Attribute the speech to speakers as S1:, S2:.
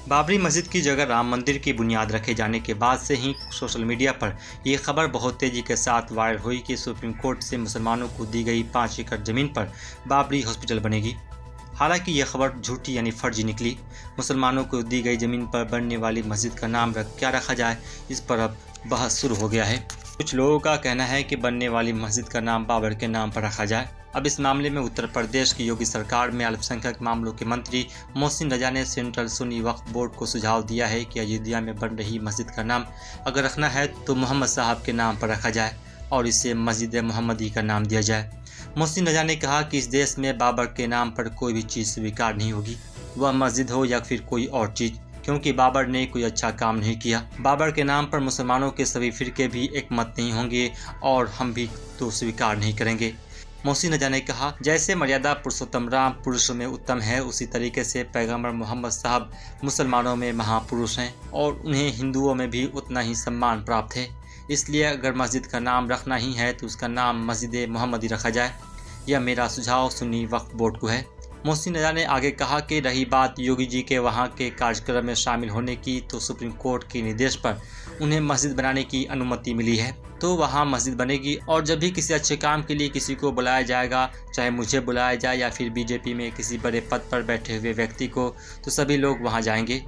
S1: बाबरी मस्जिद की जगह राम मंदिर की बुनियाद रखे जाने के बाद से ही सोशल मीडिया पर यह खबर बहुत तेज़ी के साथ वायरल हुई कि सुप्रीम कोर्ट से मुसलमानों को दी गई 5 एकड़ ज़मीन पर बाबरी हॉस्पिटल बनेगी। हालांकि यह खबर झूठी यानी फर्जी निकली। मुसलमानों को दी गई ज़मीन पर बनने वाली मस्जिद का नाम क्या रखा जाए, इस पर अब बहस शुरू हो गया है। कुछ लोगों का कहना है कि बनने वाली मस्जिद का नाम बाबर के नाम पर रखा जाए। अब इस मामले में उत्तर प्रदेश की योगी सरकार में अल्पसंख्यक मामलों के मंत्री मोहसिन रजा ने सेंट्रल सुन्नी वक्फ बोर्ड को सुझाव दिया है कि अयोध्या में बन रही मस्जिद का नाम अगर रखना है तो मोहम्मद साहब के नाम पर रखा जाए और इसे मस्जिद मोहम्मदी का नाम दिया जाए। मोहसिन रजा ने कहा कि इस देश में बाबर के नाम पर कोई भी चीज़ स्वीकार नहीं होगी, वह मस्जिद हो या फिर कोई और चीज़, क्योंकि बाबर ने कोई अच्छा काम नहीं किया। बाबर के नाम पर मुसलमानों के सभी फिरके भी एक मत नहीं होंगे और हम भी तो स्वीकार नहीं करेंगे। मोहसिन रजा ने कहा, जैसे मर्यादा पुरुषोत्तम राम पुरुषों में उत्तम है, उसी तरीके से पैगंबर मोहम्मद साहब मुसलमानों में महापुरुष हैं और उन्हें हिंदुओं में भी उतना ही सम्मान प्राप्त है। इसलिए अगर मस्जिद का नाम रखना ही है तो उसका नाम मस्जिद मोहम्मदी रखा जाए। यह मेरा सुझाव सुन्नी वक्फ बोर्ड को है। मोहसिन रजा ने आगे कहा कि रही बात योगी जी के वहां के कार्यक्रम में शामिल होने की, तो सुप्रीम कोर्ट के निर्देश पर उन्हें मस्जिद बनाने की अनुमति मिली है तो वहां मस्जिद बनेगी। और जब भी किसी अच्छे काम के लिए किसी को बुलाया जाएगा, चाहे मुझे बुलाया जाए या फिर बीजेपी में किसी बड़े पद पर बैठे हुए व्यक्ति को, तो सभी लोग वहां जाएंगे।